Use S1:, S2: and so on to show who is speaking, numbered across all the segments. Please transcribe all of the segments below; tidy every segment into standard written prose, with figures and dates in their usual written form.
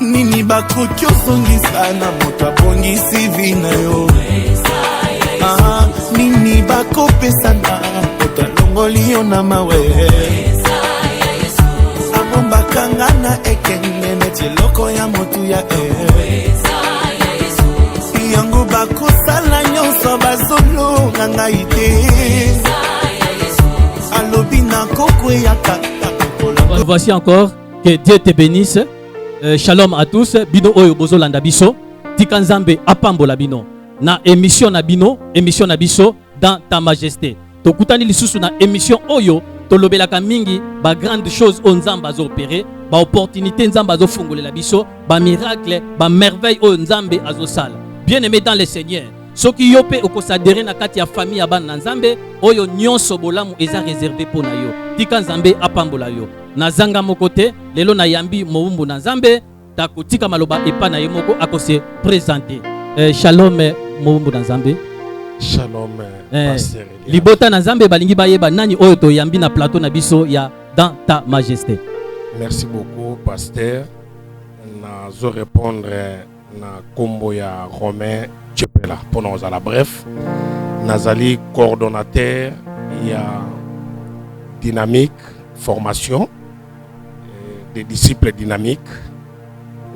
S1: Nini bakoki osongisa na moto abongisi vina yo. Nini bakopesa na moto alongoli yo na mawe. Abombakanga na ekenge neti loko ya motu ya yango bakosala nyonso bazolonga ngai te. Alobi na kokwe ya kaka.
S2: Voici encore, que Dieu te bénisse. Shalom à tous. Bino oyo bozo landa biso. Tika Nzambe apambola bino. Na émission na bino, émission na biso dans ta majesté. Tokutani lisusu na émission oyo tolobelaka mingi ba grande chose o Nzambe azo opérer, ba opportunité Nzambe azo fungolela biso, ba miracle, ba merveille o Nzambe azo sala. Bien-aimé dans le Seigneur, soki yo pe okosadere na kati ya famille ya bana Nzambe, oyo nyonso bolamu eza réservé pour na yo. Tika Nzambe apambola yo. Na zanga mokote, lelo na yambi moumbu na Nzambe, takotika maloba epa na yemoko akose présenter. Shalom moumbu na Nzambe.
S3: Shalom pasteur.
S2: Libota na Nzambe balingi bayeba nani oyo to yambi na plateau na biso ya dans ta majesté.
S3: Merci beaucoup pasteur. Nazo répondre na kombo ya Romain Tchepela pour nous à la bref. Nazali coordonnateur ya dynamique formation des disciples dynamiques.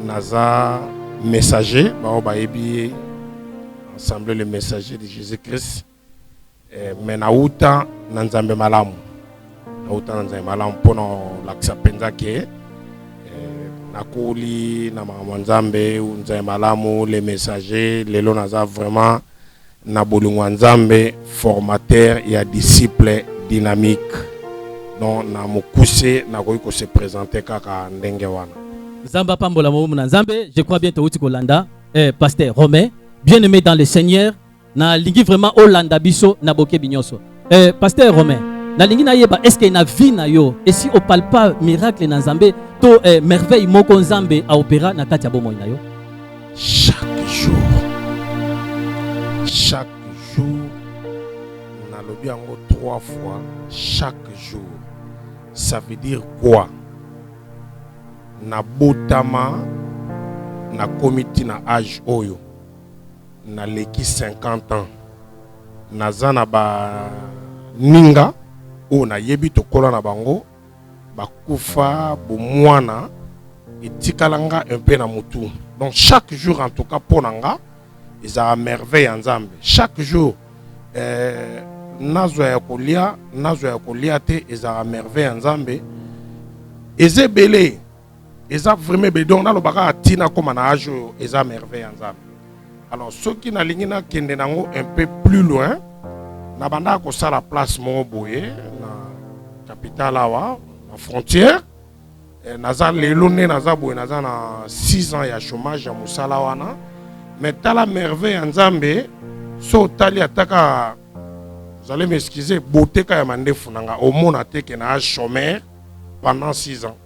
S3: Naza messager baobaebi ensemble le messager de Jésus-Christ. Mais nauta nanzambe malamu. Nauta nanzambe malamu pour l'accès penzake. Nakuli na Nzambe unzambe malamu les messagers lelo naza vraiment na bolungwa Nzambe formateur et disciple dynamique. Donc na mukuse na ko se présenter kaka ndenge wana.
S2: Nzamba pambola momu na Nzambe, je crois bien touti kolanda pasteur Romain, bien-aimé dans le Seigneur, na lingi vraiment Olanda biso na boke binyoso. Pasteur Romain, na lingi na yeba est-ce que na vie na yo et si on parle pas miracle na Nzambe to merveille moko Nzambe a opéra na kati ya bomo na yo?
S3: Chaque jour na lobi yango 3 fois chaque jour. Ça veut dire quoi? Na botama na komiti na âge oyo na leki 50 ans nazana ba ninga o na yebi to kola na bango bakufa bo mwana etikalanga un peu na mutu. Donc chaque jour en tout cas pour nanga eza merveille en Nzambe. Chaque jour nazo ya kolia te eza merveille en Nzambe. Ezebele eza vraiment bedon na lobaka atina comme na âge eza merveille en Nzambe. Alors ceux qui na lingi na kende nango un peu plus loin na banda ko sala place mo boye na capitale awa na frontière naza lelo ne naza boye naza na 6 ans ya chômage ya musala wana. Mais tala merveille en Nzambe so tali ataka. Vous allez m'excuser, beauté ka ya mandefu nanga au mona te ke na chômeur pendant 6 ans.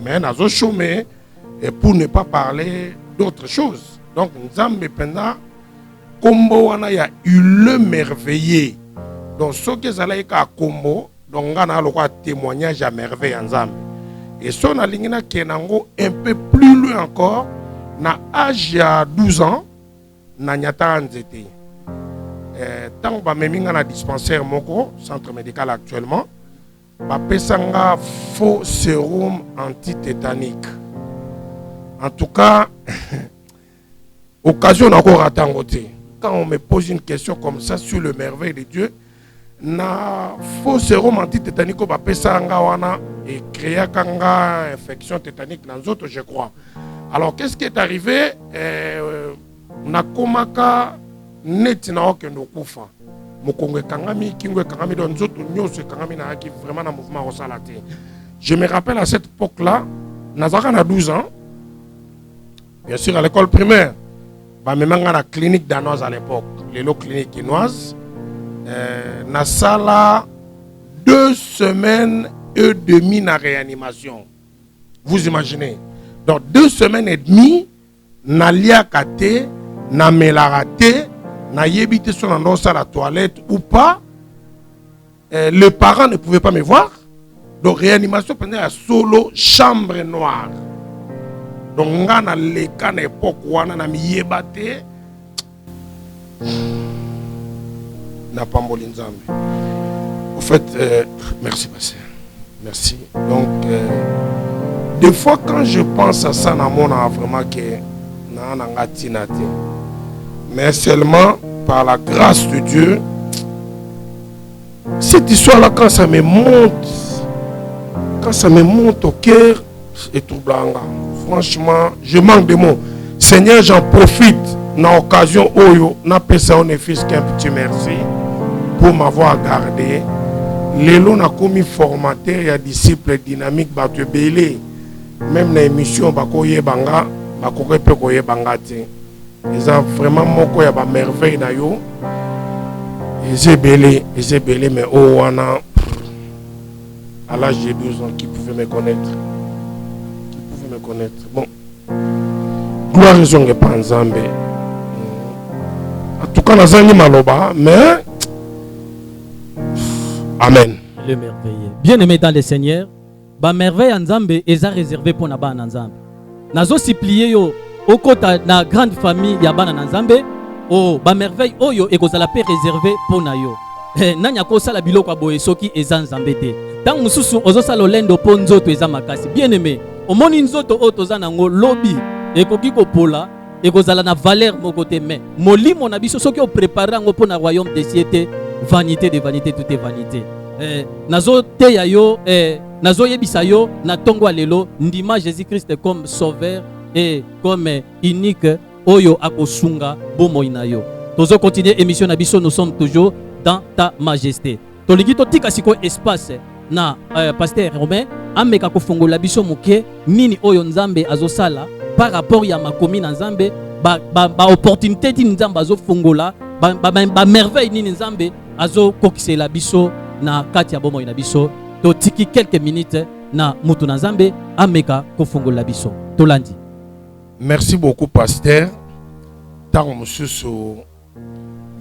S3: Mais nazo chômeur et pour ne pas parler d'autre chose. Donc Nzambe penda kombo wana ya le merveilleux. Donc ce que zala ka kombo donc ngana lokwa témoignage à merveille en Nzambe. Et son alingina kenango un peu plus loin encore na âge ya 12 ans na nyata nzete. Tant que je suis dans dispensaire moko centre médical actuellement, je suis un faux sérum antitétanique. En tout cas, occasion encore à tangoter. Quand on me pose une question comme ça sur le merveille de Dieu, na faux sérum antitétanique, je suis et créer une infection tétanique dans les autres, je crois. Alors, qu'est-ce qui est arrivé? Na komaka neti na okendo kufa mokongwe kangami kingwe kangami don zoto nyoso kangami na ki vraiment na mouvement rosalate. Je me rappelle à cette époque là nazaka na 12 ans bien sûr à l'école primaire ba memanga na clinique danoise à l'époque lelo clinique quinoise na sala 2 semaines et demie na réanimation. Vous imaginez? Donc 2 semaines et demie na liakate na melarate na yebite son dans la toilette ou pas. Les parents ne pouvaient pas me voir. Donc réanimation pendant la solo chambre noire. Donc on a les cas d'époque où on a mis yébate. N'a pas mboli nzambe. Au fait, merci pasteur. Merci. Donc des fois quand je pense à ça, na mona vraiment que na ngati na te. Mais seulement par la grâce de Dieu, cette histoire-là, quand ça me monte au cœur, c'est troublant. Franchement, je manque de mots. Seigneur, j'en profite dans l'occasion où n'a pas un fils qu'un petit merci pour m'avoir gardé. Lélo n'a commis formateur et disciple dynamique battu belé. Même dans l'émission, bakoye banga, bakoye pekoye bangate. Ils ont vraiment moko ya ba merveille na yo. Ils belé, mais oh wana à l'âge de 12 ans qui pouvait me connaître. Bon. Gloire raison que pas Nzambe. En tout cas, nazangi maloba, mais amen.
S2: Le merveilleux. Bien-aimé dans le Seigneur, ba merveille Nzambe est réservé pour na ba Nzambe. Nazo supplier yo okota na grande famille ya bana Nzambe, oh ba merveille oyo ekozala pe réservé pour na yo. Nanya ko sala biloko boye soki eza Nzambe te. Tant mususu ozosala lendo po nzoto eza makasi. Bien-aimé, omoni nzoto o toza nango lobi ekoki kopola ekozala na valeur moko te, mais molimo na biso soki o préparer ngo po na royaume des cieux te, vanité de vanité, tout est vanité. Nazo te ya yo nazo yebisa yo na tongo alelo ndima Jésus-Christ comme sauveur et comme unique oyo akosunga bomoi na yo. Tozo continuer émission na biso, nous sommes toujours dans ta majesté. Toliki to tika siko espace na pasteur Romain ameka kofongola biso moke nini oyo Nzambe azosala par rapport ya makomi na Nzambe ba opportunité ti Nzambe azofongola ba merveille nini Nzambe azokokisela biso na kati ya bomoi na biso. To tiki quelques minutes na mutu na Nzambe ameka kofongola biso. Tolandi.
S3: Merci beaucoup pasteur. Tant mususu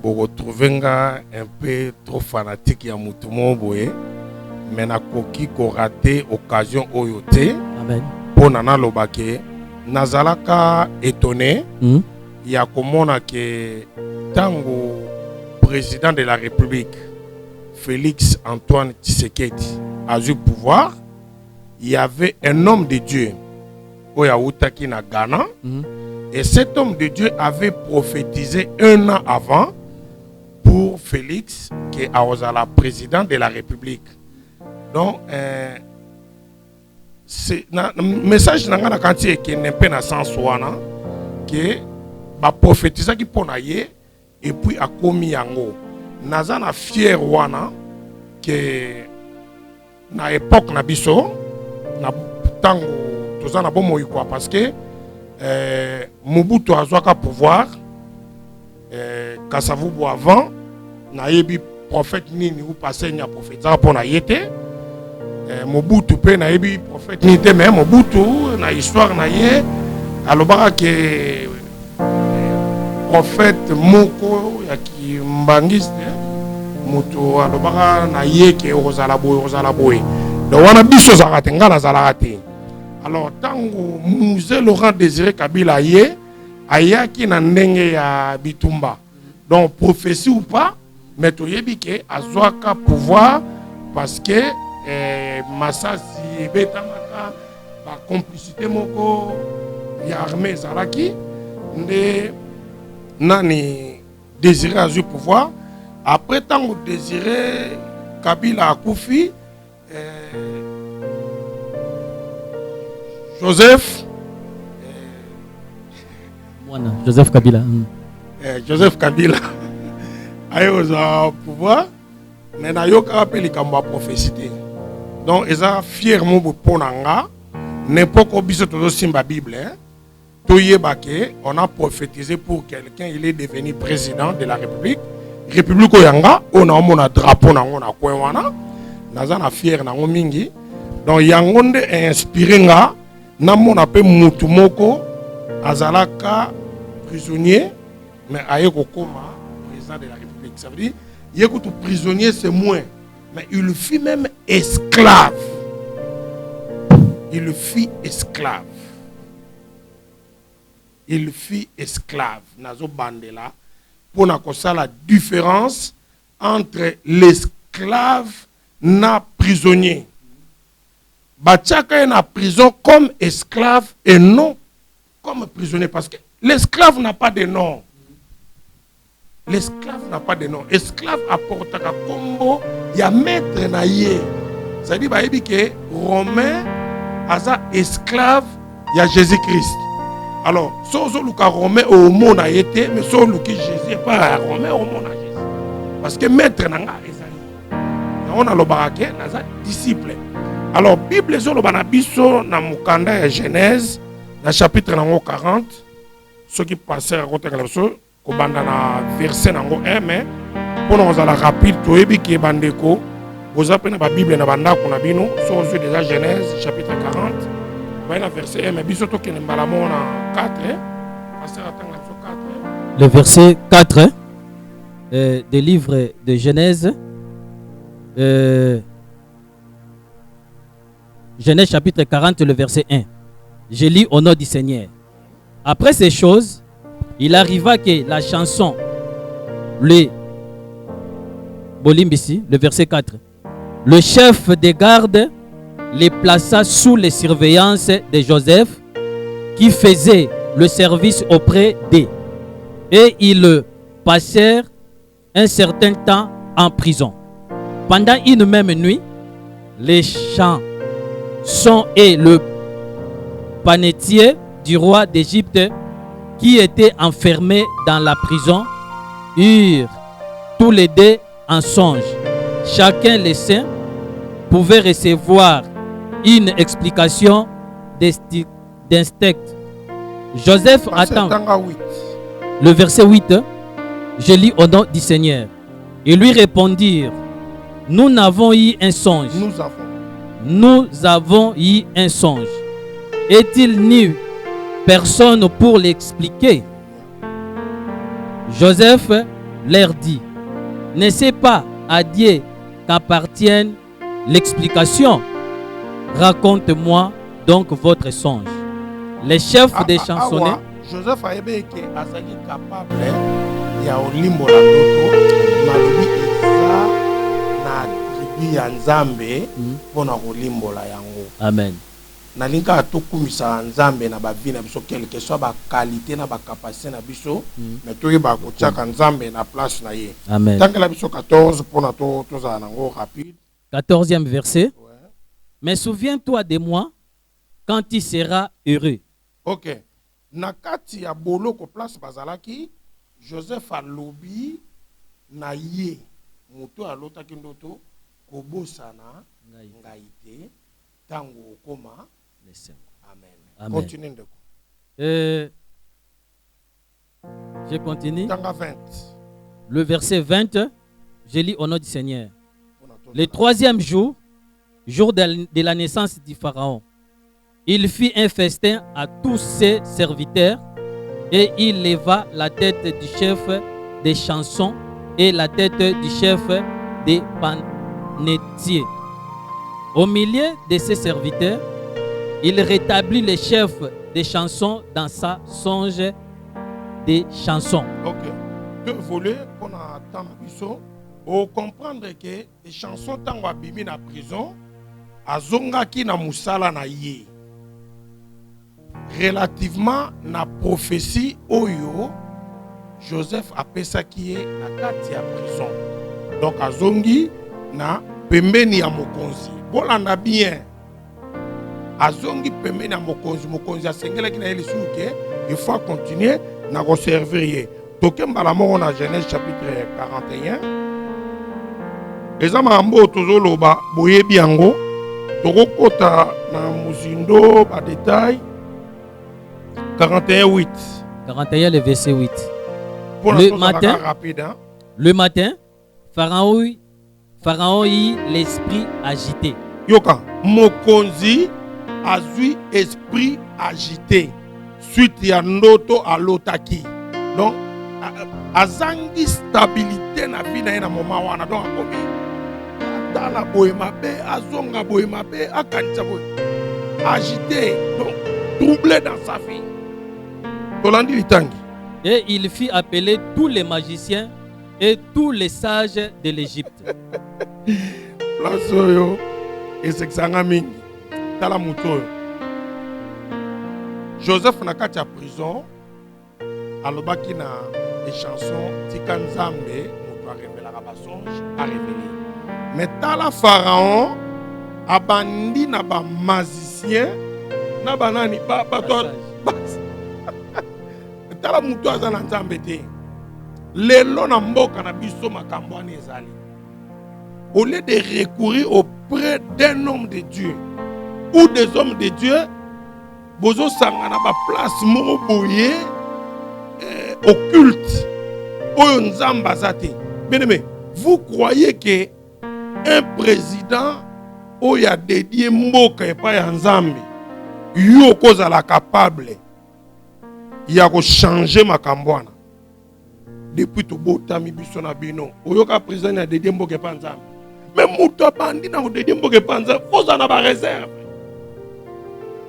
S3: bo retrouver un peu trop fanatique ya mutu mo boye. Mais na koki ko raté occasion oyote.
S2: Amen.
S3: Pour nana lobake nazalaka étonné ya komona que tango président de la République Félix Antoine Tshisekedi a eu pouvoir, il y avait un homme de Dieu Oyaoutaki na Ghana et cet homme de Dieu avait prophétisé 1 an avant pour Félix qui est la président de la République. Donc c'est le message nanga kanti qui n'est pas dans sens wana que ba prophétiser qui ponaye et puis a commis yango nazana fier wana que na époque na biso na tango tozana bomo quoi parce que Mobutu azwaka pouvoir Kasavubu avant na yebi prophète nini ou passer nya prophète ça pour na yete Mobutu pe na yebi prophète ni te mais Mobutu na histoire na ye alobaka ke prophète moko ya ki mbangiste mutu alobaka na ye ke ozala boy donc wana biso zakate ngala zalakate. Alors tango Mzee Laurent Désiré Kabila ye ayaki na ndenge ya bitumba donc prophétie ou pas mais to yebi ke azwaka pouvoir parce que Masasi betamaka ba complicité moko ya armée zalaki nde nani Désiré a eu pouvoir. Après tant Désiré Kabila a koufi Joseph
S2: Joseph Kabila
S3: Joseph Kabila a eu pouvoir mais na yoka appelé comme prophétie. Donc ils ont fièrement pour nanga n'importe quoi biso toujours simba Bible on a prophétisé pour quelqu'un, il est devenu président de la République. République Oyanga, on a un drapeau na Kouwana, nazana fier na mingi. Donc yangonde est inspiré nga, na mon appel Mutumoko, azalaka prisonnier, mais ayeko koma président de la République. Ça veut dire, yeko tout prisonnier c'est moins, mais il fut même esclave. il fit esclave. Il fit esclave. Nazo bandela pour na la différence entre l'esclave na prisonnier. Bachaka est na prison comme esclave et non comme prisonnier parce que l'esclave n'a pas de nom. L'esclave n'a pas de nom. Esclave apporte un combo, il y a maître na yé. Ça dit que Romain a esclave, il y a Jésus-Christ. Alors, si on a Romain au monde a été, mais si on a Jésus, pas Romain au monde a Jésus. Parce que maître n'a pas ezali. On a le baraké, on a disciple. Alors, Bible sur le banabiso na mukanda ya Genèse, dans chapitre 40, ceux qui passaient à côté de la kobanda na verset nango 1 mais pour nous la rapide to ebi ki bandeko vous apprenez la Bible na banda ko na bino so déjà Genèse chapitre 40 va na verset 1 mais biso to ke mbala mona 4 passer atanga so 4
S2: le verset 4 des livres de Genèse Genèse chapitre 40 le verset 1. Je lis au nom du Seigneur. Après ces choses, il arriva que la chanson, le verset 4, le chef des gardes les plaça sous les surveillances de Joseph, qui faisait le service auprès d'eux. Et ils passèrent un certain temps en prison. Pendant une même nuit, les chansons et le panetier du roi d'Égypte, qui étaient enfermés dans la prison, eurent tous les deux un songe. Chacun les saints pouvait recevoir une explication d'instinct. Joseph attend. Le verset 8, je lis au nom du Seigneur. Ils lui répondirent, nous n'avons eu un songe. Nous avons eu un songe. Est-il ni personne pour l'expliquer? Joseph leur dit, n'est-ce pas à Dieu qu'appartienne l'explication? Raconte-moi donc votre songe. Les chefs des chansonniers.
S3: Joseph a été capable de olimbo la toto malobi eza na tribu ya Nzambe pona olimbo la yango.
S2: Amen.
S3: Nalinga tokumisa Nzambe na ba vie na biso quelque soit ba qualité na ba capacité na biso mais to ba ko tchaka Nzambe na place na ye.
S2: Amen.
S3: Tant que la biso 14 pona to za nango rapide.
S2: 14e verset. Ouais. Mais souviens-toi de moi quand tu seras heureux.
S3: OK. Na kati ya boloko place bazalaki Joseph alobi na ye moto alotaki ndoto kobosana ngai te tango okoma amen. Amen. Continue ndeko.
S2: Je continue.
S3: Tanga 20.
S2: Le verset 20, je lis au nom du Seigneur. Le troisième jour, jour de la naissance du Pharaon, il fit un festin à tous ses serviteurs et il leva la tête du chef des chansons et la tête du chef des panetiers. Au milieu de ses serviteurs, il rétablit le chef des chansons dans sa songe des chansons.
S3: Ok. Deux volets qu'on a tant biso. Au comprendre que les chansons tant abimi na prison, azonga ki na musala na ye. Relativement na prophétie oyo Joseph apesa qui est na kati ya prison. Donc azongi na pembeni ya mokonzi. Bolanda bien. Azongi pembeni ya mokonzi. Mokonzi asengela ki na ele suke. Il faut continuer na reserver. Tokemba la mort na Genèse chapitre 41. Ezama ambo tozoloba boyebi yango. Tokokota na muzindo ba détail. 41:8.
S2: 41 le verset 8. Le matin, Pharaon eut l'esprit agité.
S3: Yoka, mokonzi azui esprit agité. Suite ya ndoto alotaki. Donc azangi stabilité na vie na moment wana donc akomi. Tala boye mabe, azonga boye mabe, akanisa boye. agité, donc troublé dans sa vie. Tolandi Litangi.
S2: Et il fit appeler tous les magiciens et tous les sages de l'Égypte.
S3: Place oyo ezexanga mingi tala muto oyo. Joseph na kati ya prison alobaki na des chansons tika nzambe moto arevelaka basonge arevele. Mais tala pharaon abandi na ba magicien na banani bato tala muto aza na nzambe te. Lelo na mboka na biso makambo wana ezali. Au lieu de recourir auprès d'un homme de Dieu ou des hommes de Dieu, bozo sangana ba place moko boye occulte oyo nzamba zate. Bien aimé, vous croyez que un président oyo a dédié mboka epa ya nzambe yo kozala capable ya ko changer makambo wana depuis to botami biso na bino oyo ka président a dédié mboka epa nzambe. Mais muto bandi na odedi mboke panza koza na ba réserve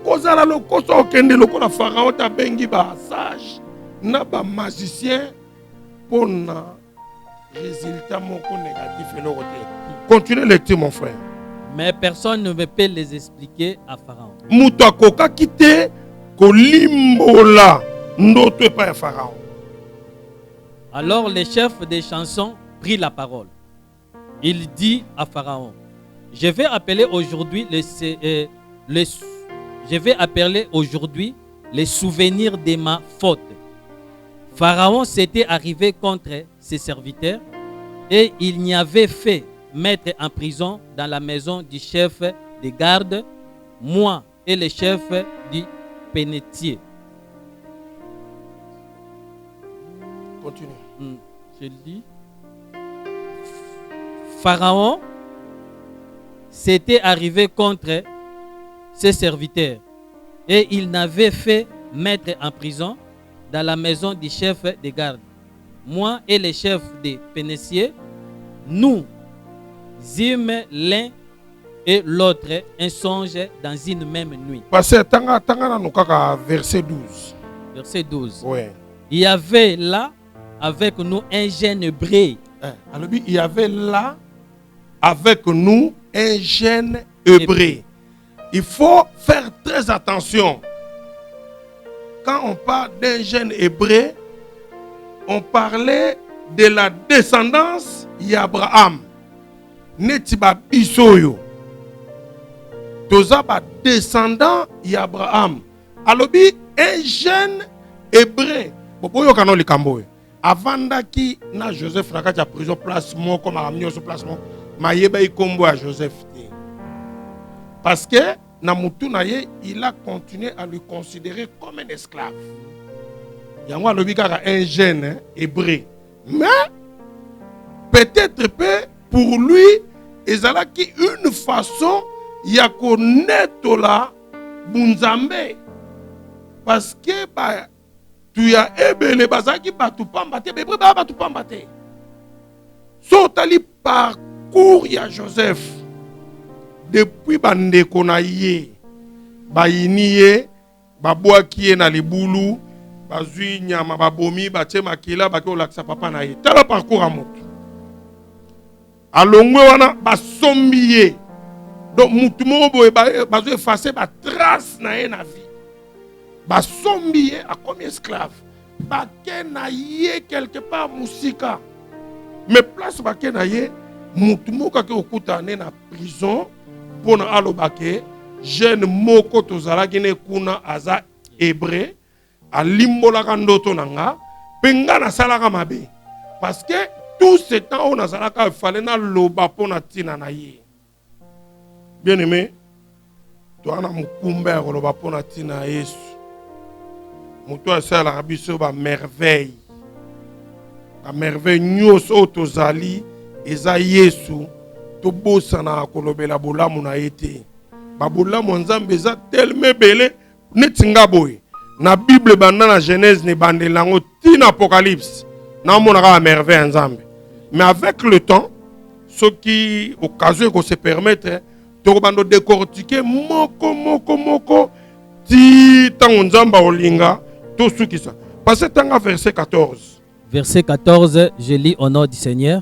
S3: koza la lokoso okende lokola pharaon ta bengi ba sage na ba magicien pona résultat moko négatif eloko te. Continue lecture mon frère.
S2: Mais personne ne peut les expliquer à Pharaon.
S3: Muto akoka kite kolimbola ndoto epa ya pharaon.
S2: Alors le chef des chansons prit la parole. Il dit à Pharaon, je vais appeler aujourd'hui les souvenirs de ma faute. Pharaon s'était arrivé contre ses serviteurs et il n'y avait fait mettre en prison dans la maison du chef des gardes, moi et le chef du pénetier.
S3: Continue.
S2: Je lis. Pharaon s'était arrivé contre ses serviteurs et il n'avait fait mettre en prison dans la maison du chef des gardes. Moi et le chef des pénetiers, nous eûmes l'un et l'autre un songe dans une même nuit.
S3: Parce que tanga na kaka verset 12.
S2: Verset 12.
S3: Ouais.
S2: Il y avait là avec nous un jeune hébreu.
S3: Alors il y avait là avec nous un jeune hébreu. Il faut faire très attention. Quand on parle d'un jeune hébreu, on parlait de la descendance d'Abraham. Netiba bisoyo. Toza ba descendant d'Abraham. Alors un jeune hébreu. Boboyo kano likambo. Avandaki na Joseph na kati ya prison place moko maramnyo so place moko. Mayeba ikombo à Joseph. Parce que Namutunaye, il a continué à le considérer comme un esclave. Il y a un jeune hébreu. Mais peut-être pour lui, il y a une façon de connaître la Bunzambe. Parce que tu as ébélé bazaki batu pambate, bébré batu pambate. Sotali parcours ya Joseph depuis bandeko na ye bayiniye babwaki na libulu bazwi nyama babomi batie makila baki olakisa papa na ye tala parcours a moto alongwe wana basombi ye donc mutu moko boye bazwi effacer ba trace na ye na vie basombi ye akomi esclave bake na ye quelque part musika mais place bake na ye mutu moko ke okutane na prison pona alobake jeune moko tozalaki ne kuna aza hébreu alimbolaka ndoto nanga penga na salaka mabe parce que tout ce temps on azalaka il fallait na loba pona tina na ye bien aimé toi na mukumba ya loba pona tina Yesu muto asala biso ba merveille nyonso tozali eza Yesu tobosana kolobela bolamu na ete babolamu nzambe eza tellement belé netinga boye na Bible banda na Genèse ne bandelango tina Apocalypse na mona ka merveille nzambe mais avec le temps ce qui occasion ko se permettre tokobando décortiquer moko ti tango nzamba olinga to sukisa. Parce que tanga verset 14.
S2: Verset 14, je lis au nom du Seigneur.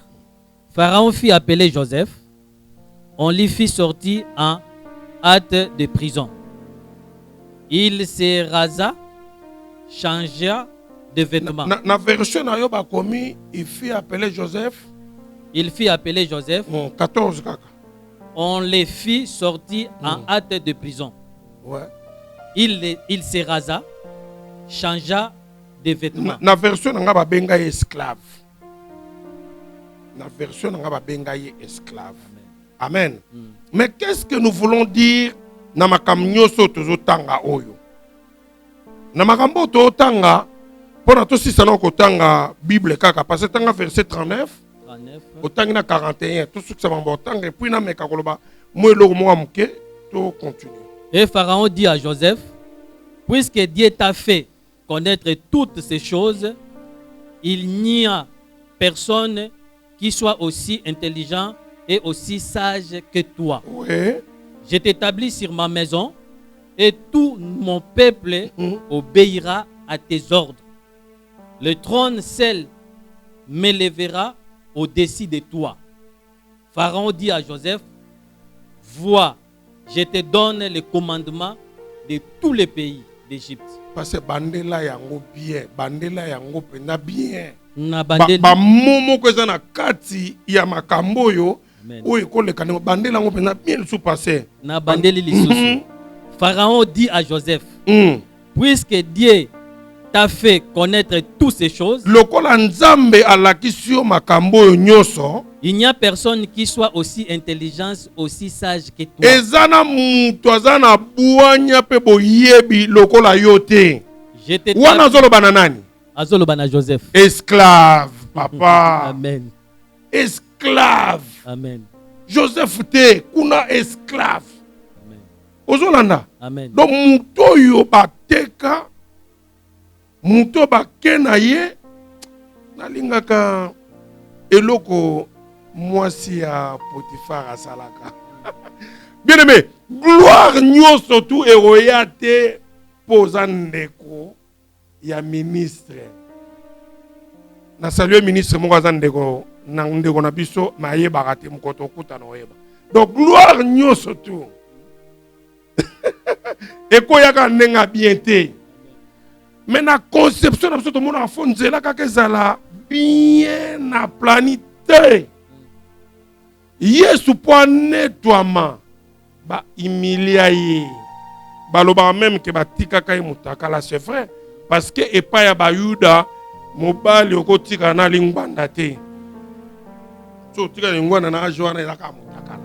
S2: Pharaon fit appeler Joseph. On l'y fit sortir en hâte de prison. Il se rasa, changea de vêtements.
S3: Na version na yo ba komi, il fit appeler Joseph.
S2: Il fit appeler Joseph.
S3: 14 kaka.
S2: On les fit sortir en hâte de prison.
S3: Ouais.
S2: Il se rasa, changea de vêtements.
S3: Na version nga ba benga esclave. Na version nga ba benga esclave. Amen. Mais qu'est-ce que nous voulons dire na makambo nyonso tozotanga oyo? Na makambo tozotanga pona tosisa na kotanga Bible kaka parce que tanga verset 39 otangi na 41 tout ce que ça va tanga et puis na meka koloba moi eloko mo amuke to continue.
S2: Et Pharaon dit à Joseph, puisque Dieu t'a fait connaître toutes ces choses, il n'y a personne qui soit aussi intelligent et aussi sage que toi.
S3: Oui.
S2: Je t'établis sur ma maison et tout mon peuple obéira à tes ordres. Le trône seul m'élèvera au-dessus de toi. Pharaon dit à Joseph, vois, je te donne le commandement de tous les pays d'Égypte.
S3: Parce que bandela yango bien, bandela yango pena bien.
S2: Na bandeli
S3: ba momo ko na kati ya makambo yo. Oui, bandela yango pena bien sous passé.
S2: Na bandeli lisusu. Pharaon dit à Joseph, puisque Dieu t'a fait connaître toutes ces choses, il n'y a personne qui soit aussi intelligent, aussi sage que toi. Je te Joseph.
S3: Esclave, papa.
S2: Amen.
S3: Esclave.
S2: Amen.
S3: Joseph te kuna esclave.
S2: Amen.
S3: Ozolanda.
S2: Amen.
S3: Donc muto yo bateka muto bakena ye nalingaka eloko mwasi ya Potifar asalaka. Bien aimé, gloire nyoso tout eroyate posandeko ya ministre. Na saluer ministre moko azandeko na ndeko na biso na yeba te mukoto kuta no yeba. Donc gloire nyoso tout. Ekoyaka ndenga bien te. Mais la conception de tout le monde a fondé là qu'elle bien na planité. Yesu point nettoiement ba humiliaye. Ba loba même que ba tika kai mutaka la c'est vrai parce que epa ya ba Yuda mobali okotika na lingwanda te. So tika lingwanda na joana la ka mutaka la.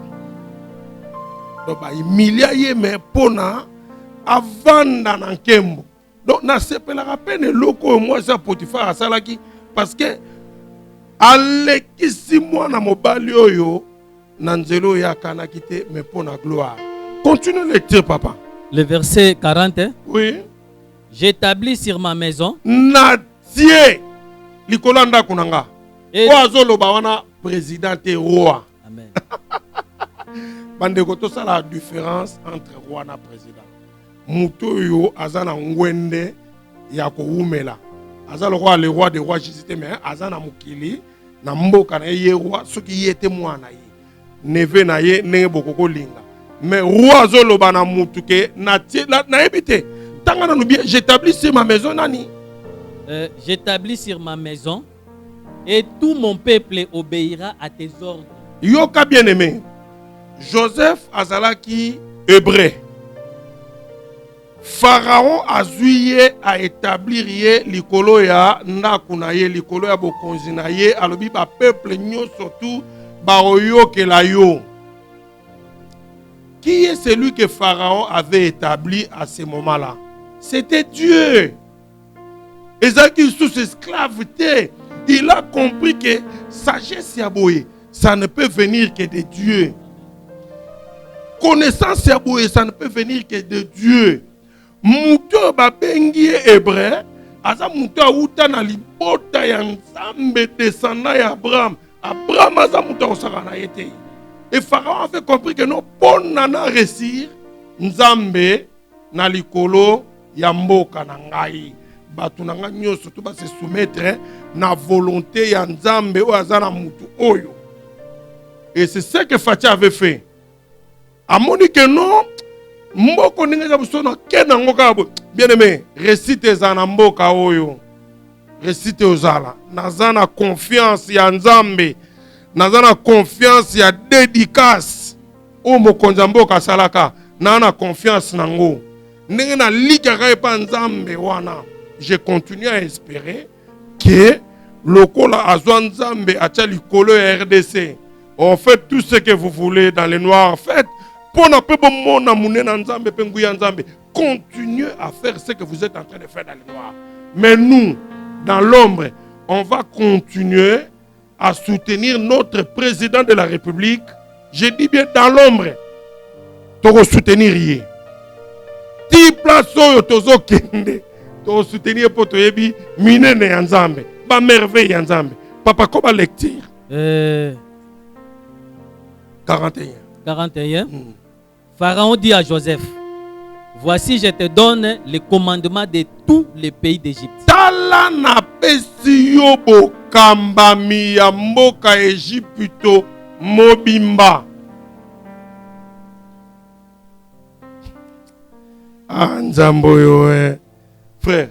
S3: Donc ba humiliaye mais pona avanda na nkembo. Donc, na sepela peine loko moi ça Potifar asalaki parce que alekisi mwana mobali oyo na nzelo ya kana kite mais pour la gloire. Continue le lecture papa.
S2: Le verset 40.
S3: Oui.
S2: J'établis sur ma maison.
S3: Natie likolanda kunanga. Oazolo ba wana président et roi.
S2: Amen.
S3: Bande ko to ça la différence entre roi na président. Muto yo azana ngwende ya ko umela azalo roi le roi des rois Jésus mais azana mukili na mboka na ye roi soki yete mwana ye neve na ye ndenge bokoko linga mais roi azolo bana mutu ke na na ebite tanga na bien j'établis sur ma maison nani
S2: j'établis sur ma maison et tout mon peuple obéira à tes ordres.
S3: Yoka bien aimé Joseph azalaki hébreu. Pharaon a zouye à établir ye likolo ya ndakuna ye likolo ya bokonzi na ye alobi ba peuple nyo surtout ba oyoke la yo. Qui est celui que Pharaon avait établi à ce moment-là? C'était Dieu. Ezaki sous esclaveté, il a compris que sagesse yaboye, ça ne peut venir que de Dieu. Connaissance yaboye, ça ne peut venir que de Dieu. Muto babengi hébreu aza muto auta na libota ya Nzambe descendant ya Abraham. Abraham aza muto osaka na yete. Et Pharaon avait compris que non, bon nana réussir, Nzambe na likolo ya mboka na ngai. Batu na ngai nyoso to ba se soumettre na volonté ya Nzambe o azana mutu oyo. Et c'est ce que Fatia avait fait. Amoni que non, mboko ninga za busona kena ngoka bo. Bien aimé, récite za mboka oyo. Récite ozala. Nazana confiance ya Nzambe. Nazana confiance ya dédicace. O mokonza mboka salaka. Nana confiance nango. Ndenge na likaka epa Nzambe wana. Je continue à espérer que lokola azwa Nzambe atia likolo ya RDC. On fait tout ce que vous voulez dans les noirs. Faites. Continuez à faire ce que vous êtes en train de faire dans les noirs. Mais nous, dans l'ombre, on va continuer à soutenir notre président de la République. Je dis bien dans l'ombre. Pour soutenir hier. Ti place oyo tozo kende. Pour soutenir poto yebi minene ya Nzambe. Ba merveille ya Nzambe. Papa koba lecture.
S2: 41. Pharaon dit à Joseph, voici je te donne le commandement de tous les pays d'Égypte.
S3: Tala na pesi yo bokambami ya mboka Egypto mobimba. Nzambo yo frère,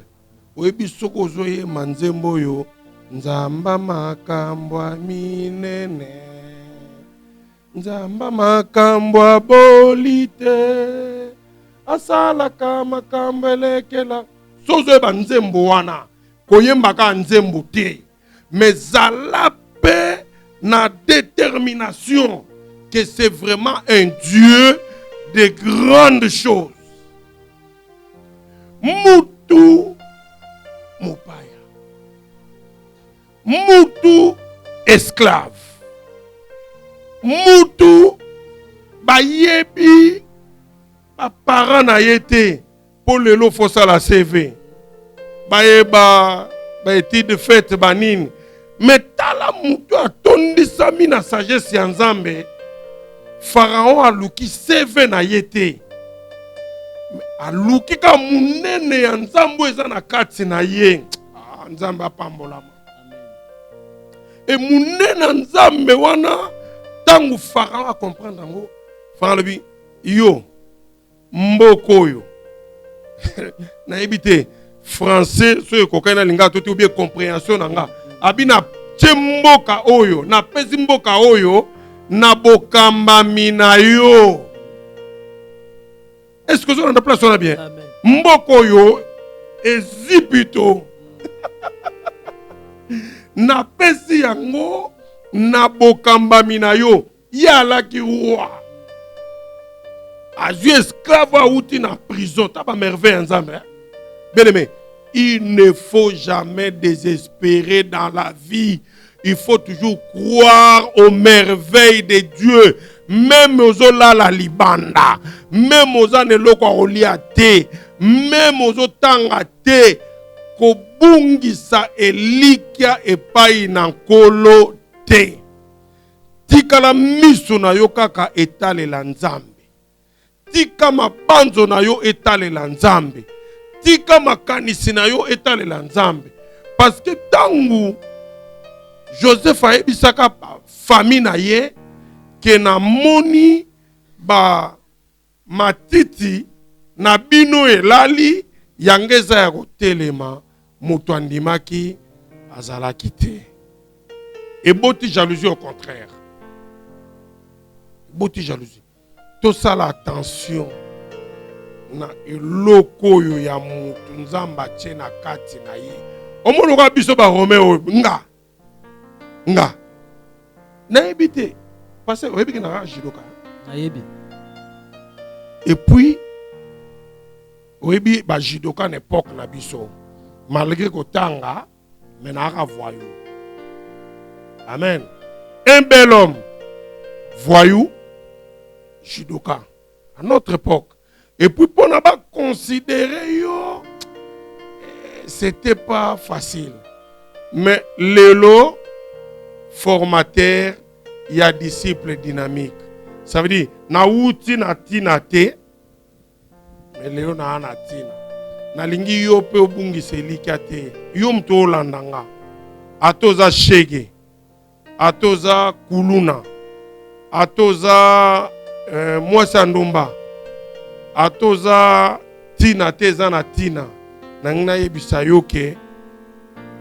S3: oyebi soko zoye manzembo yo nzamba makambwa minene. Nzamba makambwa bolite asalaka makambo elekela sozo eba nzembo wana koyembaka nzembo te mais zala pe na détermination que c'est vraiment un Dieu de grandes choses. Mutu mopaya, mutu esclave, mutu bayebi ba parents na yete pour lelo fosa la CV bayeba ba étude faite banini mais tala mutu atondisami na sagesse ya Nzambe. Pharaon aluki CV na yete aluki ka munene ya Nzambe eza na kati na ye. Nzambe apambolama. Et munene Nzambe wana tangu Pharaon a comprendre ngo Pharaon lobi yo mboko yo na ebite français so ekokana linga to ou bien compréhension nanga abina tshemboka oyo na pesi mboka oyo na bokamba mina yo. Est-ce que on a place on a bien? Amen. Mboko yo Ezipito na pesi yango na bokamba mina yo yala ki roi azui esclave outi na prison taba merveille Nzambe. Bien aimé, il ne faut jamais désespérer dans la vie. Il faut toujours croire aux merveilles de Dieu. Même aux olala libanda, même aux aneloko oliate, même aux otanga te, kobungisa elikia epai nankolo te. Tikala miso na yo kaka etalela Nzambe. Tika mabanzo na yo etalela Nzambe. Tika makanisi na yo etalela Nzambe. Parce que tangu Joseph a ebisaka famille na ye ke na moni ba matiti na bino elali yangeza ya kotelema moto andimaki azalaki te. Eboti jalousie au contraire. Eboti jalousie. Tout ça l'attention na eloko yo ya moto Nzamba tye na kati na ye. Omoloka biso ba Roméo nga na ebite parce que oyebi na jidoka na yebi. Et puis oyebi ba jidoka na époque na biso malgré ko tanga mais na ka voyou. Amen. Un bel homme voyou jidoka à notre époque. Et puis pour n'a pas considérer yo c'était pas facile. Mais l'élo formateur, il y a disciple dynamique. Ça veut dire, na uti na tina te, mais leo na ana tina. Na lingi yo pe obungi selika te. Yo mto olandanga. Atoza shege. Atoza kuluna. Atoza mwasa ndumba. Atoza tina te zana tina. Nangna yebisa yoke.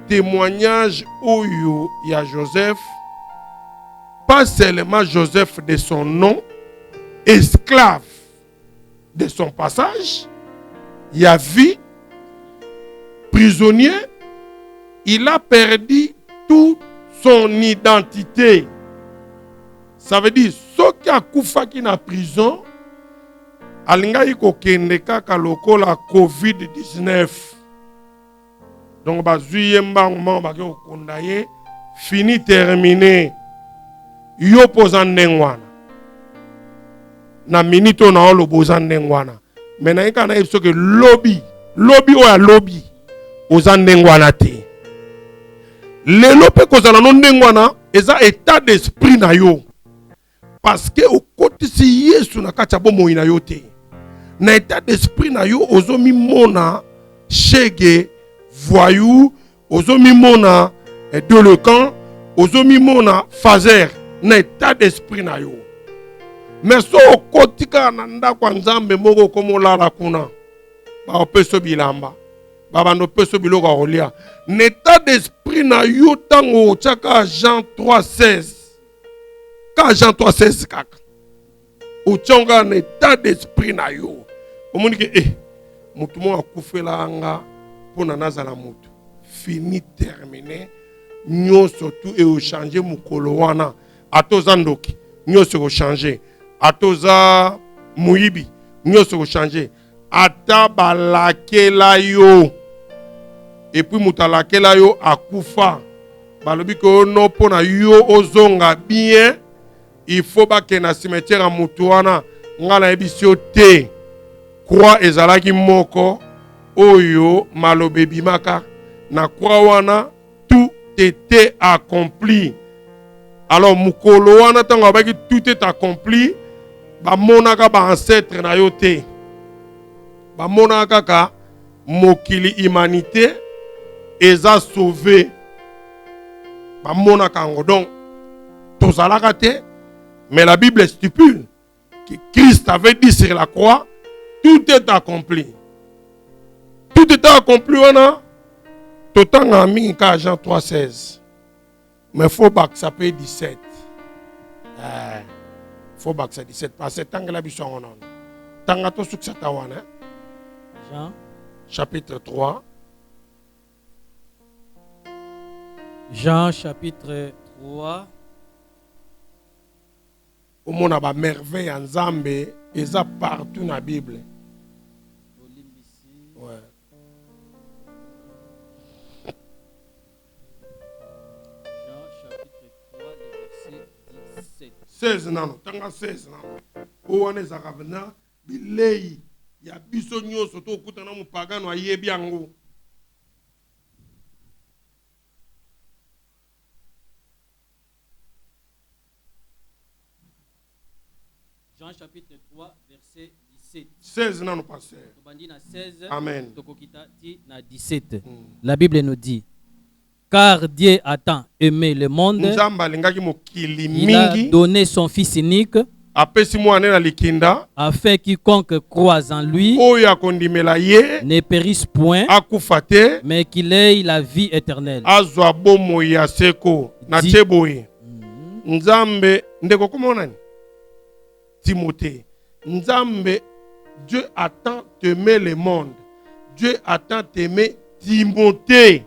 S3: Témoignage oyo ya Joseph. Pas seulement Joseph de son nom, esclave de son passage, il a vie, prisonnier, il a perdu toute son identité. Ça veut dire, ceux qui a koufaki na prison, alinga yiko kende kaka lokola COVID-19. Donc, bazuye mbangman bake okondaye, fini terminé. Yo pozan ndengwana na minito na olo bozan ndengwana mena yika na yipso ke lobby oya lobby ozan ndengwana te lelo pe kozala no ndengwana eza état d'esprit na yo parce que okotisi Yesu na kati ya bomoi na yo te na état d'esprit na yo ozomi mona shege voyou ozomi mona délinquant ozomi mona fazer na état d'esprit na yo. Mais so kotika na ndako nzambe moko komolala kuna. Ba opeso bilamba. Ba bando peso biloko rolia. Na état d'esprit na yo tango chaka Jean 3:16. Ka Jean 3:16 kaka. Uchonga na état d'esprit na yo. Omoni ke mutu mo akufela anga pona nazala mutu. Fini terminé. Nyoso tu e o changer mukolo wana. Atoza ndoki, nyoso ko changer. Atoza muibi, nyoso ko changer. Ata balakela yo. Et puis mutalakela yo akufa. Balobi ko no pona yo ozonga bien. Il faut ba ke na cimetière a mutuana ngala ebisio te. Croix ezalaki moko oyo malobe bimaka na croix wana tout était accompli. Alors, mukolo wana tango abaki tout est accompli, ba monaka ba ancêtre na yo te. Ba monaka ka mokili humanité eza sauvé. Ba monaka ngo donc tozalaka te, mais la Bible stipule que Christ avait dit sur la croix, tout est accompli. Tout est accompli wana totanga mingi ka Jean 3:16. Mais il faut que ça paye 17. Il faut que ça 17. Parce que tant que la biche en a. Tant que tu as
S2: Jean.
S3: Chapitre 3.
S2: Jean chapitre 3.
S3: Au monde a merveille en Zambé. Et ça partout dans la Bible. Ouais.
S2: Jean chapitre 3, le verset 17.
S3: 16 nano, tanga 16 nano. Owane zakavena bilei ya biso nyoso to okutana mupagano ayebi yango.
S2: Jean chapitre 3, verset 17.
S3: 16 nano pasteur. Amen.
S2: 17. La Bible nous dit, car Dieu a tant aimé le monde, il a donné son Fils unique, afin quiconque croise en lui ne périsse point, mais qu'il ait la vie éternelle.
S3: Timothée, Nzambe, Dieu a tant aimé le monde. Dieu a tant aimé Timothée.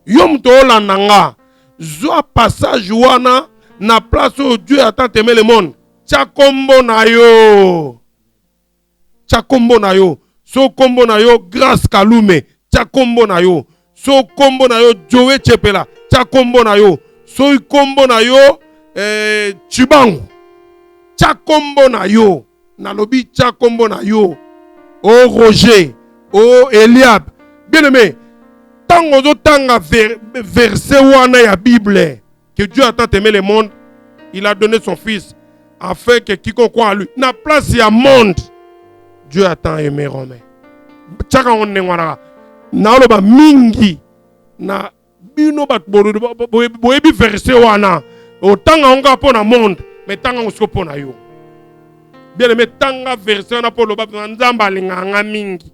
S3: Yom to landanga, zo passage wana na place où Dieu a tant aimé le monde. Chakombo na yo. Chakombo na yo. So kombo na yo grâce Kalume. Chakombo na yo. So kombo na yo Joe Chepela. Chakombo na yo. So kombo na yo Chibangu. Chakombo na yo. Nalobi chakombo na yo. Oh Roger. Oh Eliab. Bien aimé. Tango zo tanga verset wana ya Bible. Que Dieu a tant aimé le monde. Il a donné son fils. afin que quiconque croit en lui, na place ya monde, Dieu a tant aimé Romain. Tchaka on ne wana na loba mingi na bino bat boyebi verset wana otanga onga pona monde mais tanga usko pona yo. Bien aimé tanga verset wana po loba nzamba alinganga mingi.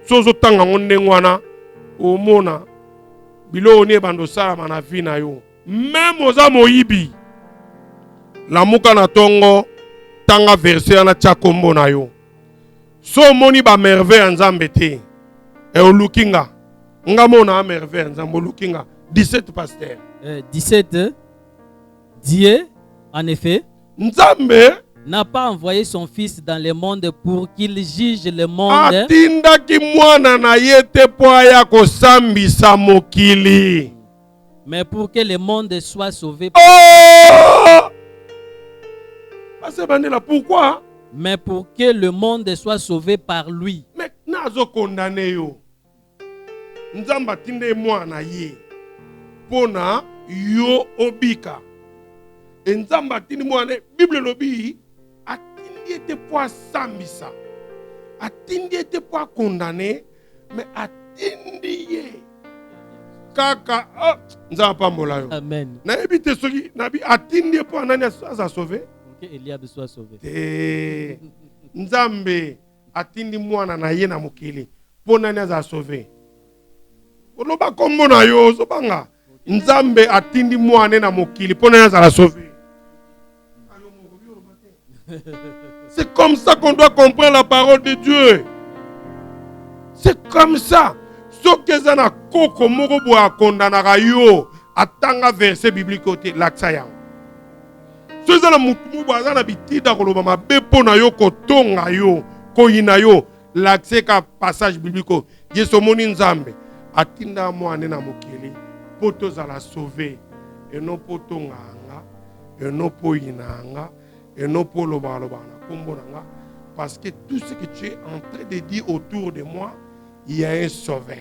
S3: Sozo tanga onde wana omona bilo oni bando sala na vie na yo. Même oza moyibi la muka na tongo tanga verset wana tchakombo na yo. So moni ba merveille nzambe te. E olukinga. Nga mona merveille nzambe olukinga. 17 pasteur.
S2: 17. Dieu, en effet,
S3: Nzambe
S2: n'a pas envoyé son fils dans le monde pour qu'il juge le monde.
S3: Atindaki mwana na yete po aya kosambisa mokili.
S2: Mais pour que le monde soit sauvé.
S3: Oh! Pourquoi?
S2: Mais pour que le monde soit sauvé par lui.
S3: Mais nazo condamné yo. Nzamba tinde mwana ye. Pona yo obika. Et nzamba tinde mwana Bible lobi atindi ete po sambisa. Atindi ete po condamné mais atindi ye. Kaka nzamba pambola yo.
S2: Amen.
S3: Na ebite soki nabi atindi po nani asa sauver.
S2: Que Eliab soit sauvé.
S3: Nzambe atindi mwana na ye na mokili po nani aza sauvé. Oloba kombo na yo zobanga. Nzambe atindi mwana na mokili po nani aza sauvé. C'est comme ça qu'on doit comprendre la parole de Dieu. C'est comme ça. Ce que ça na koko moko bo akondana yo atanga verset biblique côté laksa yango. Ce que na mutu bo azana bitida koloba mabe po na yo kotonga yo koyina yo lakse ka passage biblique. Yesu moni nzambe atinda mwana na mokili po tozala sauver et non po tonganga et non po yinanga et non po loba loba na kombo nanga parce que tout ce que tu es en train de dire autour de moi, il y a un sauveur,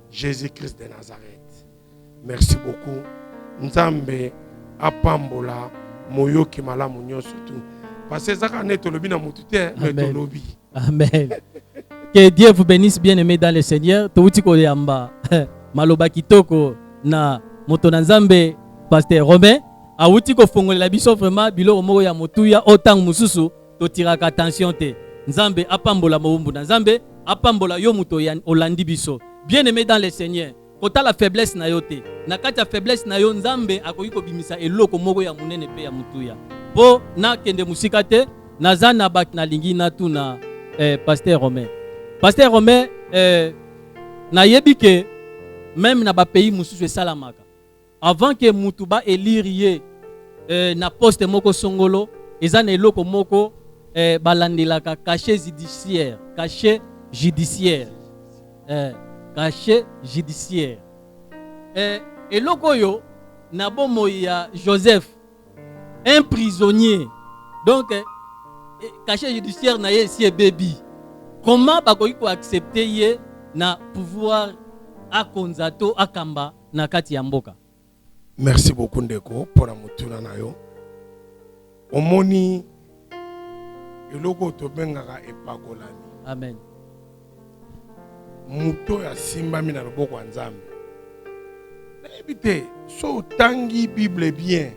S3: Jésus-Christ de Nazareth. Merci beaucoup. Nzambe apambola moyoki malamu nyoso tout. Parce que ça quand to lobi na mutute mais to lobi.
S2: Amen. Que Dieu vous bénisse bien aimés dans le Seigneur. Touti ko yamba. Maloba kitoko na moto na Nzambe pasteur Romain. Awuti ko fongolela biso vraiment bilo moko ya motuya otang mususu to tiraka attention te. Nzambe apambola mobumbu na Nzambe apambola yo muto ya olandi biso. Bien aimé dans le Seigneur. Kota la faiblesse na yo te. Na kati ya faiblesse na yo Nzambe akoki ko bimisa eloko moko ya munene pe ya mutuya. Po na kende musika te nazana bak na lingi na tuna pasteur Romain. Pasteur Romain na yebi ke même na ba pays mususu esalamaka. Avant que mutuba élire na poste moko songolo ezana eloko moko balandelaka cachet judiciaire, cachet judiciaire, cachet judiciaire. Eloko yo na bomo ya Joseph, un prisonnier. Donc cachet judiciaire na ye si baby. Comment bakoki ko accepter ye na pouvoir akonzato akamba na kati ya mboka?
S3: Merci beaucoup ndeko pour la mutuna na yo. Omoni eloko to bengaka epakolami.
S2: Amen.
S3: Muto ya simba mina loboko ya Nzambe. Ebite so tangi Bible bien.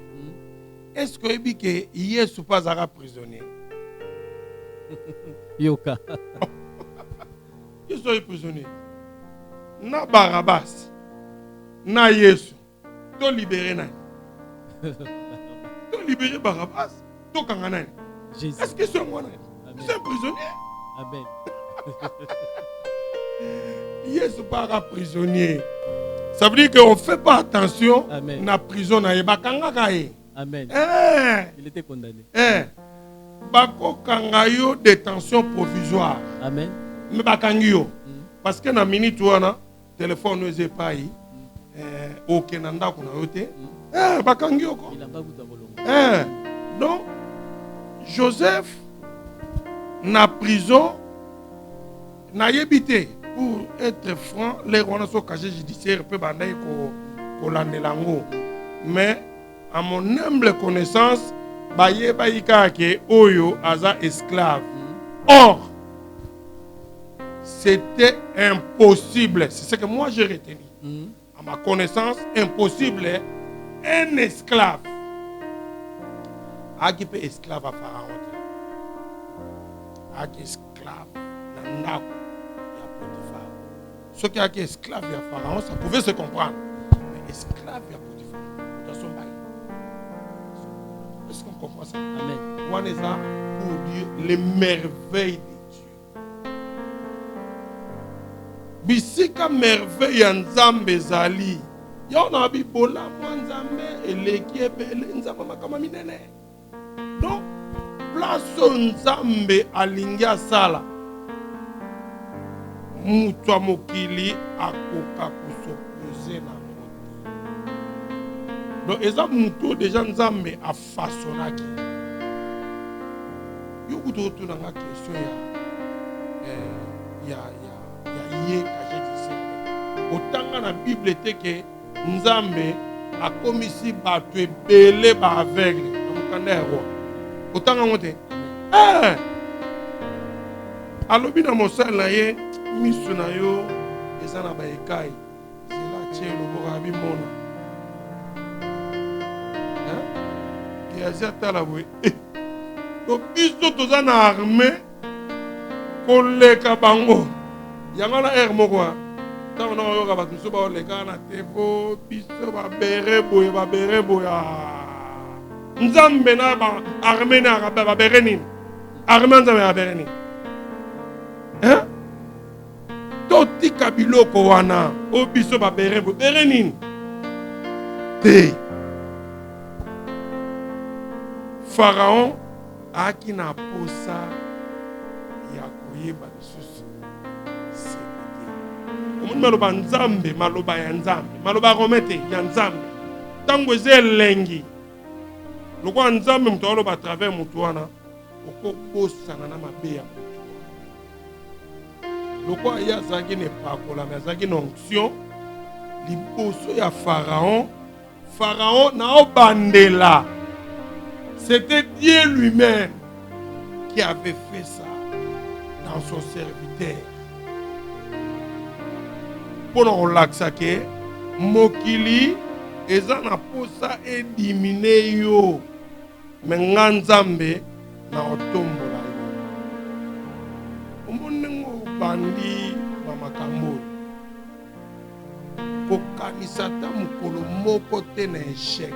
S3: Est-ce que ebike Yesu pas ara prisonnier?
S2: Yoka.
S3: Yesu est prisonnier. Na Barabas. Na Yesu. To libérer nani? To libérer Barabas. To kanga nani?
S2: Jésus.
S3: Est-ce que c'est moi nani? C'est un prisonnier?
S2: Amen.
S3: Yesu pas prisonnier. Ça veut dire qu'on ne fait pas attention à la prison.
S2: Amen. Il était condamné.
S3: Bako kangayo détention provisoire.
S2: Amen.
S3: Mais bakangyo. Parce que na minute wana téléphone nous est pas yi. Ok nanda kuna yote. Bakangyo ko. Donc Joseph na prison na yebité pour être franc les wana so casier judiciaire peut bandai ko landelango. Mais à mon humble connaissance, baye baïka ke oyo aza esclave. Or, c'était impossible. C'est ce que moi j'ai retenu. À ma connaissance, impossible. Un esclave. Qui peut esclave à Pharaon. Qui esclave dans la Potiphar. Ceux qui sont esclaves à Pharaon, ça pouvait se comprendre. Mais esclave à Potiphar, de son bail. Est-ce qu'on comprend ça?
S2: Amen.
S3: On est là pour dire les merveilles de Dieu. Bisika merveille en Nzambe zali. Y'on a bi bola moi Nzambe eleki ebele Nzambe makama minene. Donc place Nzambe alingi asala. Mutu mokili akoka kusopose na moto. Donc eza mutu déjà Nzambe a façonnaki. Yo kuto na nga question ya ye kaje dise. Otanga na Bible te ke Nzambe a komisi bato ebele ba aveugle na mokanda ya roi. Otanga ngote. Alobi na mosala na ye misu na yo eza na ba ekai. Zela tie loboka bimona. Ki azia tala boye. To biso toza na armée koleka bango. Yango na air moko. Tant on yoka bato so ba oleka na tevo biso ba bere boye Nzambe na ba armée na ba bere nini. Armée nzambe ba bere nini. To tika biloko wana o biso ba bere nini. Te Pharaon a qui n'a pas ça ya koyeba lisusu sebete omuntu maloba Nzambe maloba ya Nzambe maloba romete ya Nzambe tango elengi lokwa Nzambe mutu aloba travers mutu wana okokosana na mabe ya mutu lokwa ya azalaki na epakola me azalaki na onction liboso ya Pharaon na obandela. C'était Dieu lui-même qui avait fait ça dans son serviteur. Pour nous relaxer, Mokili, eza na posa éliminer yo. Mais Nzambe na otombola yo. Omonengo bandi mamakambo. Kokanisa ta mukolo moko te na échec.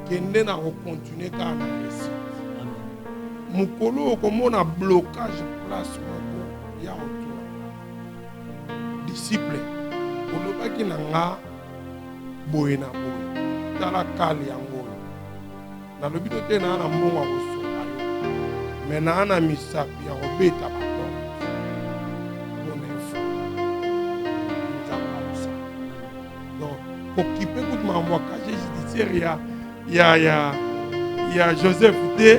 S3: Kende na continuer ka na réussite. Mukolo komona blocage place moko ya autour. Disciple olobaki na nga boye na boye tala kali yango na lobito te na na mbongo kosoka yo mais na na misapi ya kobeta bato bonefa nzamba. Donc occuper toute ma moi kaje judiciaire ya Joseph te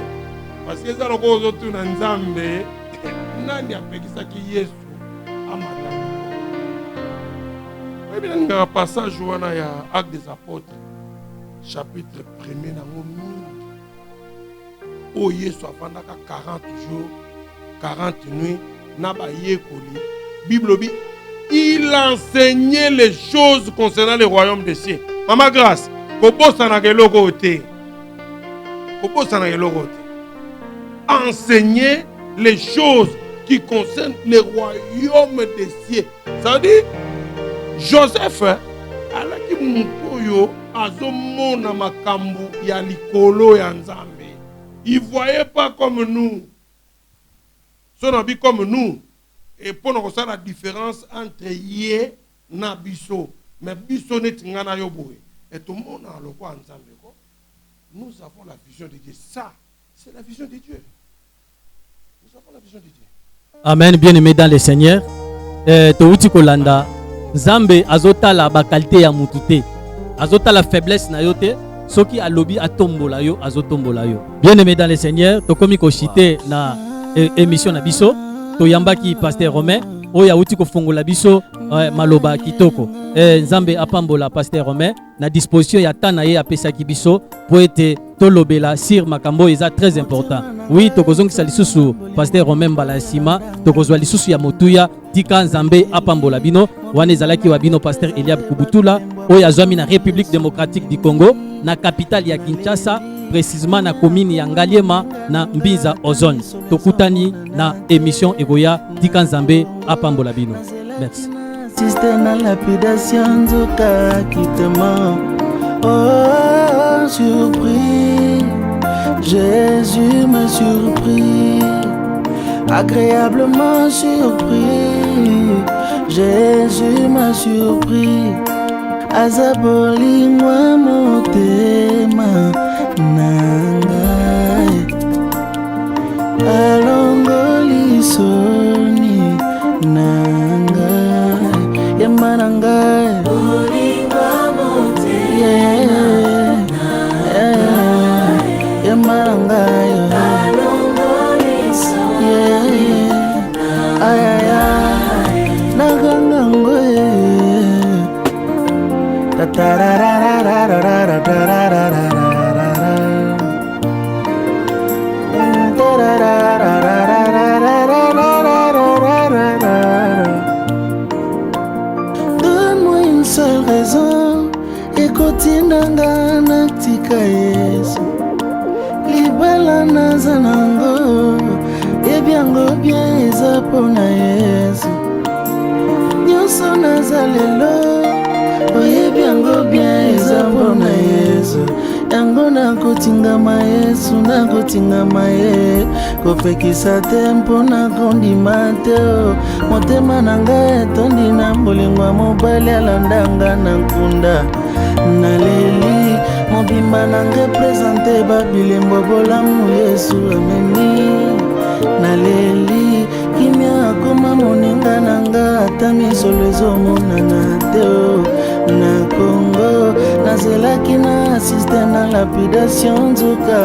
S3: parce que ça loko ozotu na Nzambe nani apekisaki Yesu amata. Il y a un passage où on a Actes des Apôtres, chapitre 1er, où Yesu a pendant 40 jours, 40 nuits, Bible dit, il enseignait les choses concernant le royaume des cieux. Maman grâce, enseigner les choses qui concernent le royaume des cieux. Ça veut dire, Joseph alaki mutoyo azomona makambu ya likolo ya Nzambe. Il voyait pas comme nous. Son habit comme nous. Et pour nous ça la différence entre yé na biso. Mais biso net ngana yo boye. Et tout le monde a le quoi Nzambe ko. Nous avons la vision de Dieu. Ça, c'est la vision de Dieu. Nous avons la vision de Dieu.
S2: Amen, bien-aimés dans le Seigneur. Touti kolanda Nzambe azotala ba qualité ya mutu te. Azotala faiblesse na yo te. Soki alobi atombola yo azotombola yo. Bien-aimé dans le Seigneur, tokomi ko chité na émission na biso. Toyambaki pasteur Romain oya uti kofungola biso maloba kitoko. Nzambe apambola Pasteur Romain na disposition ya tana ye apesaki biso po ete tolobela sur makambo eza très important. Oui, tokozongisa lisusu Pasteur Romain mbala sima, tokozwa lisusu ya motuya tika Nzambe apambola bino wana ezalaki wa bino Pasteur Eliab Kubutula oya zwami na République démocratique du Congo na capitale ya Kinshasa, précisément na commune ya Ngaliema na Mbinza Ozone. Tokutani na émission Egoya tika Nzambe apambola bino. Merci.
S4: Système na lapidation nzoka kitema. Oh, surpris, Jésus m'a surpris, agréablement surpris, Jésus m'a surpris, azaboli moi motema nangai, alongoli soni nangai, yamanangai. Donne-moi une seule raison, ekotinanga natika Yesu, libala nazanango, ebyango bien eza pona Yesu, nyonso nazalelo, oyebyango bien eza pona Yesu, yango nakotingama Yesu, nakotingama ye, kopekisa te mpona kondima te, motema na ngai etondi na mbolingo mobali alandanga na nkunda, naleli mobimba na ngai présente babilembo bolamu Yesu ameni, naleli kimia akoma moninga na ngai ata misolo ezomonana te, na Congo nazelaki na assiste na lapidation nzoka.